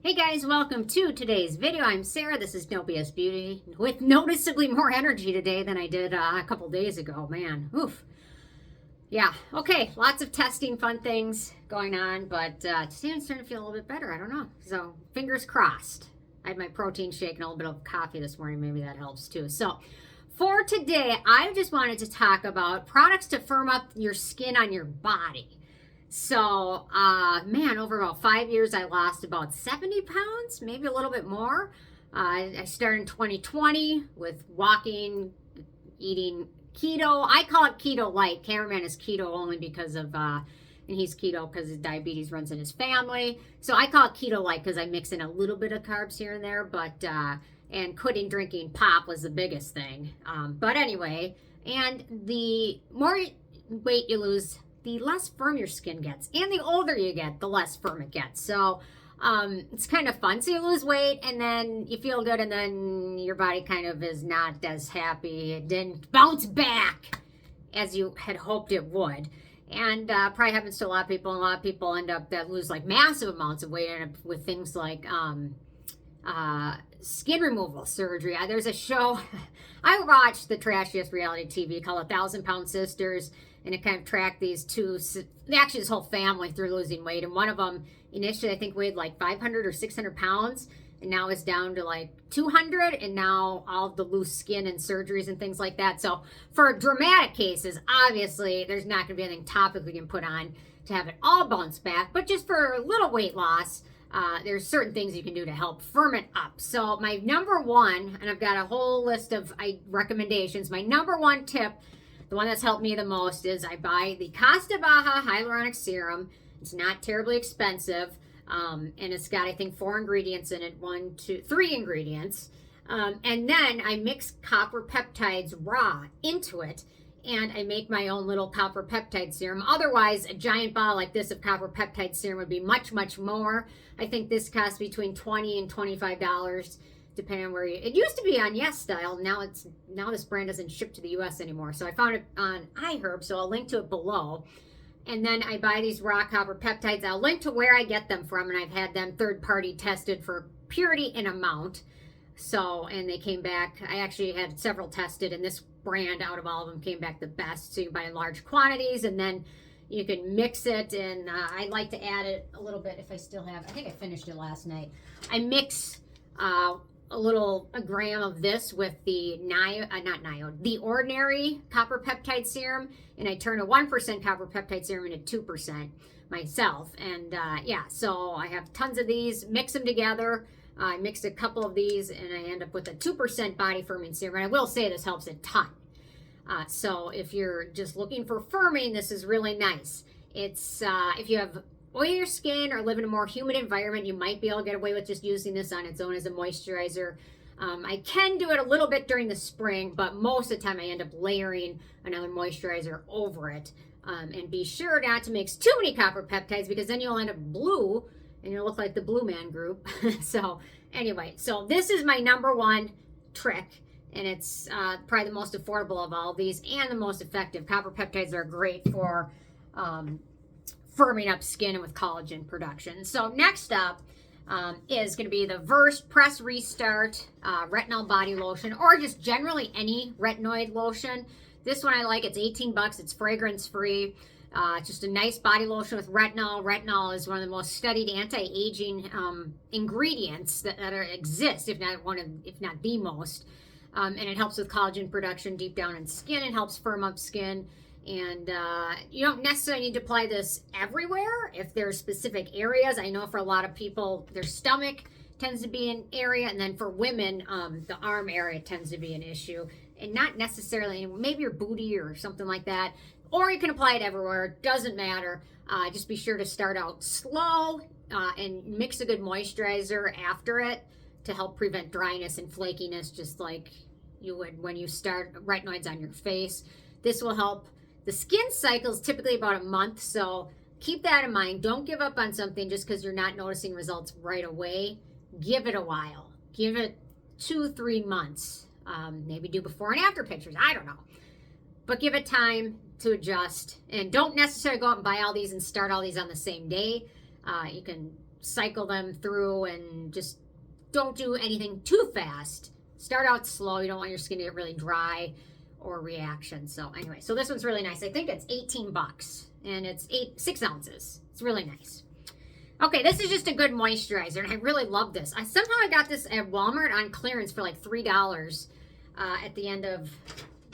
Hey guys, welcome to today's video. I'm Sarah. This is No BS Beauty with noticeably more energy today than I did a couple days ago. Man, oof. Yeah, okay, lots of testing, fun things going on, but today I'm starting to feel a little bit better. I don't know. So, fingers crossed. I had my protein shake and a little bit of coffee this morning. Maybe that helps too. So, for today, I just wanted to talk about products to firm up your skin on your body. So, man, over about 5 years, I lost about 70 pounds, maybe a little bit more. I started in 2020 with walking, eating keto. I call it keto light. Cameraman is keto only because of, and he's keto because his diabetes runs in his family. So I call it keto light because I mix in a little bit of carbs here and there, but, and quitting drinking pop was the biggest thing. But anyway, and the more weight you lose, the less firm your skin gets. And the older you get, the less firm it gets. So it's kind of fun. So you lose weight and then you feel good and then your body kind of is not as happy. It didn't bounce back as you had hoped it would. And probably happens to a lot of people. And a lot of people end up that lose like massive amounts of weight, end up with things like skin removal surgery. There's a show, I watched the trashiest reality TV called 1,000 Pound Sisters. And it kind of tracked these two, actually this whole family through losing weight. And one of them initially I think weighed like 500 or 600 pounds. And now is down to like 200. And now all of the loose skin and surgeries and things like that. So for dramatic cases, obviously there's not going to be anything topical you can put on to have it all bounce back. But just for a little weight loss, there's certain things you can do to help firm it up. So my number one, and I've got a whole list of recommendations. My number one tip, the one that's helped me the most, is I buy the Baha Hyaluronic Serum. It's not terribly expensive, and it's got, I think, 4 ingredients in it. 3 ingredients. And then I mix copper peptides raw into it, and I make my own little copper peptide serum. Otherwise, a giant bottle like this of copper peptide serum would be much, much more. I think this costs between $20 and $25. Depending on where it used to be on Yes Style. Now this brand doesn't ship to the US anymore. So I found it on iHerb, so I'll link to it below. And then I buy these raw copper peptides. I'll link to where I get them from, and I've had them third-party tested for purity and amount. So, and they came back. I actually had several tested, and this brand out of all of them came back the best. So you buy in large quantities, and then you can mix it. And I like to add it a little bit if I still have. I think I finished it last night. I mix a gram of this with the the ordinary copper peptide serum, and I turn a 1% copper peptide serum into 2% myself. And yeah, so I have tons of these, mix them together. I mixed a couple of these and I end up with a 2% body firming serum. And I will say this helps a ton. So if you're just looking for firming, this is really nice. It's if you have oilier skin or live in a more humid environment, you might be able to get away with just using this on its own as a moisturizer. I can do it a little bit during the spring, but most of the time I end up layering another moisturizer over it. And be sure not to mix too many copper peptides because then you'll end up blue and you'll look like the Blue Man Group. So anyway, so this is my number one trick. And it's probably the most affordable of all of these and the most effective. Copper peptides are great for firming up skin and with collagen production. So next up is going to be the Versed Press Restart Retinol Body Lotion, or just generally any retinoid lotion. This one I like. It's 18 bucks. It's fragrance free. Just a nice body lotion with retinol. Retinol is one of the most studied anti-aging ingredients that exist, if not the most. And it helps with collagen production deep down in skin. It helps firm up skin. And you don't necessarily need to apply this everywhere. If there's specific areas, I know for a lot of people, their stomach tends to be an area. And then for women, the arm area tends to be an issue. And not necessarily, maybe your booty or something like that. Or you can apply it everywhere. Doesn't matter. Just be sure to start out slow and mix a good moisturizer after it to help prevent dryness and flakiness, just like you would when you start retinoids on your face. This will help. The skin cycle is typically about a month, so keep that in mind. Don't give up on something just because you're not noticing results right away. Give it a while. Give it 2-3 months. Maybe do before and after pictures. I don't know. But give it time to adjust. And don't necessarily go out and buy all these and start all these on the same day. You can cycle them through and just don't do anything too fast. Start out slow. You don't want your skin to get really dry or reaction. So anyway, so this one's really nice. I think it's 18 bucks and it's 6 ounces. It's really nice. Okay, this is just a good moisturizer, and I really love this. Somehow I got this at Walmart on clearance for like $3 at the end of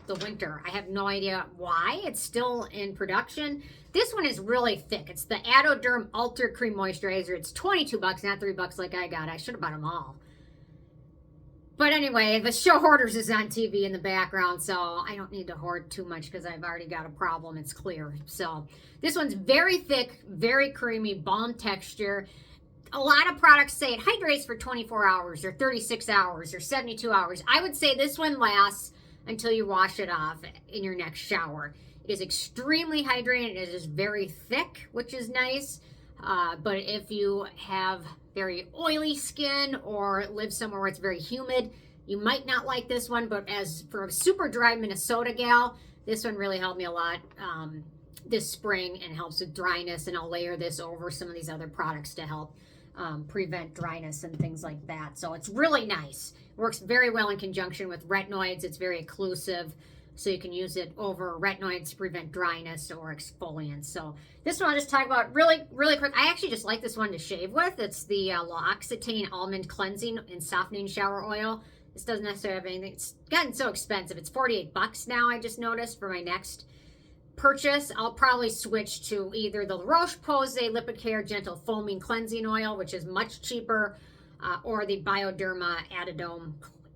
the winter. I have no idea why. It's still in production. This one is really thick. It's the Atoderm Ultra Cream Moisturizer. It's 22 bucks, not $3 like I got. I should have bought them all. But anyway, the show Hoarders is on TV in the background, so I don't need to hoard too much because I've already got a problem. It's clear. So this one's very thick, very creamy, balm texture. A lot of products say it hydrates for 24 hours or 36 hours or 72 hours. I would say this one lasts until you wash it off in your next shower. It is extremely hydrating. It is very thick, which is nice. But if you have very oily skin or live somewhere where it's very humid, you might not like this one. But as for a super dry Minnesota gal, this one really helped me a lot this spring and helps with dryness. And I'll layer this over some of these other products to help prevent dryness and things like that. So it's really nice. Works very well in conjunction with retinoids. It's very occlusive, so you can use it over retinoids to prevent dryness or exfoliants. So this one I'll just talk about really quick. I actually just like this one to shave with. It's the L'Occitane Almond Cleansing and Softening Shower Oil. This doesn't necessarily have anything. It's gotten so expensive. It's 48 bucks now, I just noticed, for my next purchase. I'll probably switch to either the Roche Posay Lipikar Gentle Foaming Cleansing Oil, which is much cheaper, or the Bioderma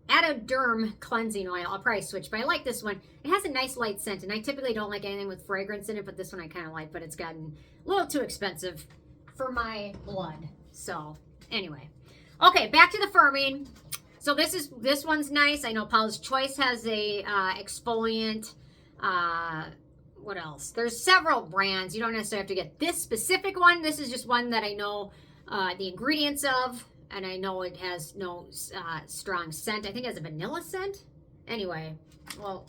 Atoderm Cleansing Oil. I'll probably switch, but I like this one. It has a nice light scent, and I typically don't like anything with fragrance in it, but this one I kind of like, but it's gotten a little too expensive for my blood. So anyway, okay, back to the firming. So this one's nice. I know Paula's Choice has a exfoliant. What else? There's several brands. You don't necessarily have to get this specific one. This is just one that I know the ingredients of, and I know it has no strong scent. I think it has a vanilla scent. Anyway, well,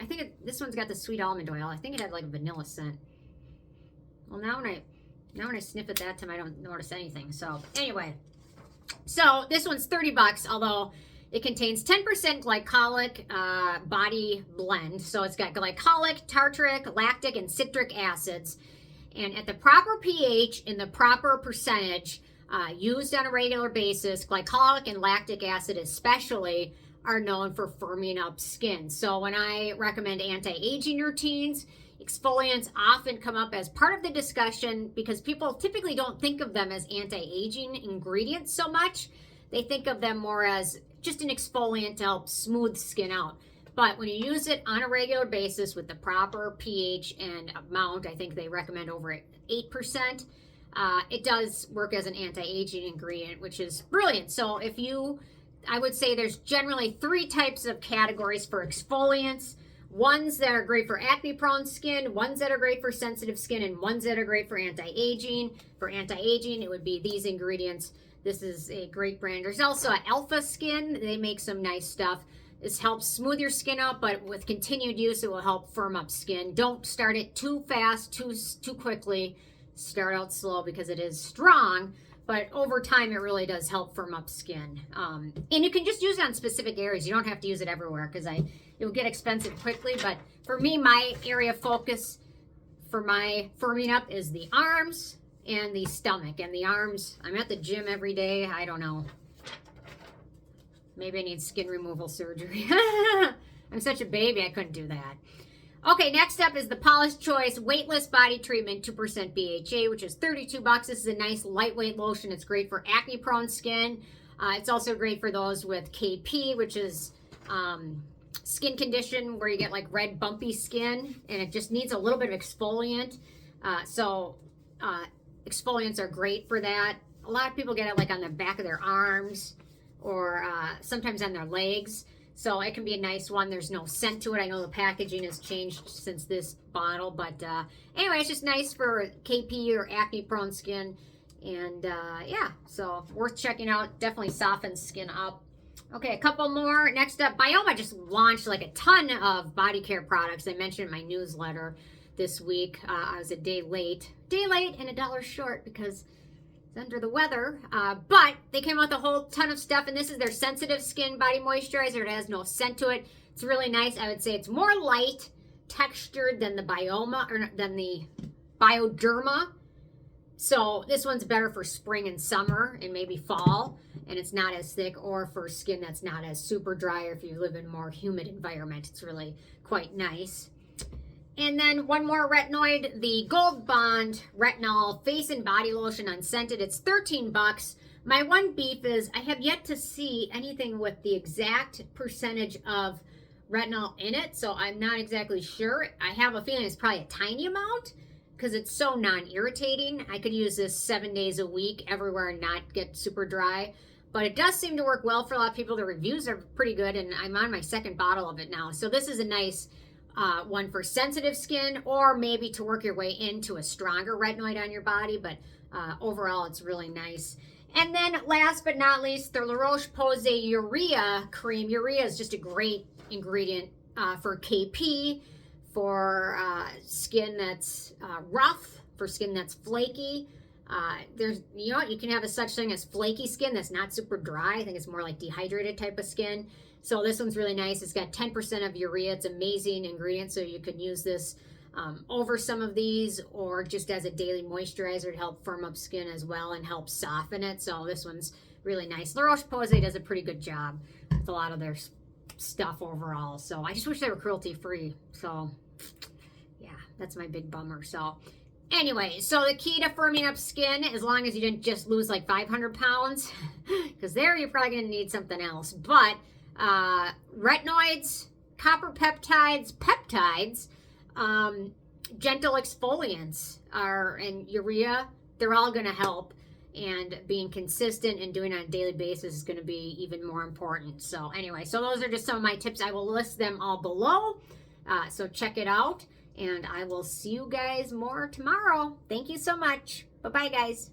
I think this one's got the sweet almond oil. I think it had like a vanilla scent. Well, now when I sniff it that time, I don't notice anything. So anyway, so this one's 30 bucks, although it contains 10% glycolic body blend. So it's got glycolic, tartaric, lactic, and citric acids. And at the proper pH in the proper percentage used on a regular basis, glycolic and lactic acid especially are known for firming up skin. So when I recommend anti-aging routines, exfoliants often come up as part of the discussion because people typically don't think of them as anti-aging ingredients so much. They think of them more as just an exfoliant to help smooth skin out. But when you use it on a regular basis with the proper pH and amount, I think they recommend over 8%, it does work as an anti-aging ingredient, which is brilliant. So I would say there's generally 3 types of categories for exfoliants. Ones that are great for acne-prone skin, ones that are great for sensitive skin, and ones that are great for anti-aging. For anti-aging, it would be these ingredients. This is a great brand. There's also Alpha Skin. They make some nice stuff. This helps smooth your skin out, but with continued use, it will help firm up skin. Don't start it too fast, too quickly. Start out slow because it is strong, but over time, it really does help firm up skin. And you can just use it on specific areas. You don't have to use it everywhere because it will get expensive quickly. But for me, my area of focus for my firming up is the arms and the stomach. And the arms, I'm at the gym every day. I don't know. Maybe I need skin removal surgery. I'm such a baby, I couldn't do that. Okay, next up is the Paula's Choice Weightless Body Treatment 2% BHA, which is 32 bucks. This is a nice lightweight lotion. It's great for acne-prone skin. It's also great for those with KP, which is skin condition where you get like red bumpy skin, and it just needs a little bit of exfoliant. Exfoliants are great for that. A lot of people get it like on the back of their arms or sometimes on their legs. So it can be a nice one. There's no scent to it. I know the packaging has changed since this bottle, but anyway, it's just nice for KP or acne-prone skin. And yeah, so worth checking out. Definitely softens skin up. Okay, a couple more. Next up, Bioma just launched like a ton of body care products. I mentioned in my newsletter this week. I was a day late and $1 short because under the weather, but they came out with a whole ton of stuff, and this is their sensitive skin body moisturizer. It has no scent to it. It's really nice. I would say it's more light textured than the Bioma, or than the Bioderma. So this one's better for spring and summer and maybe fall, and it's not as thick, or for skin that's not as super dry, or if you live in a more humid environment. It's really quite nice. And then one more retinoid, the Gold Bond Retinol Face and Body Lotion Unscented. It's 13 bucks. My one beef is I have yet to see anything with the exact percentage of retinol in it, so I'm not exactly sure. I have a feeling it's probably a tiny amount because it's so non-irritating. I could use this 7 days a week everywhere and not get super dry. But it does seem to work well for a lot of people. The reviews are pretty good, and I'm on my second bottle of it now. So this is a nice one for sensitive skin, or maybe to work your way into a stronger retinoid on your body, but overall it's really nice. And then last but not least, the Roche Posay URA Cream. Urea is just a great ingredient for KP, for skin that's rough, for skin that's flaky. There's, you know, you can have a such thing as flaky skin that's not super dry. I think it's more like dehydrated type of skin. So this one's really nice. It's got 10% of urea. It's an amazing ingredient, so you can use this over some of these, or just as a daily moisturizer to help firm up skin as well and help soften it. So this one's really nice. La Roche-Posay does a pretty good job with a lot of their stuff overall. So I just wish they were cruelty-free. So yeah, that's my big bummer. So anyway, so the key to firming up skin, as long as you didn't just lose like 500 pounds, because there you're probably going to need something else. But retinoids, copper peptides, gentle exfoliants and urea, they're all going to help. And being consistent and doing it on a daily basis is going to be even more important. So anyway, so those are just some of my tips. I will list them all below. So check it out. And I will see you guys more tomorrow. Thank you so much. Bye-bye, guys.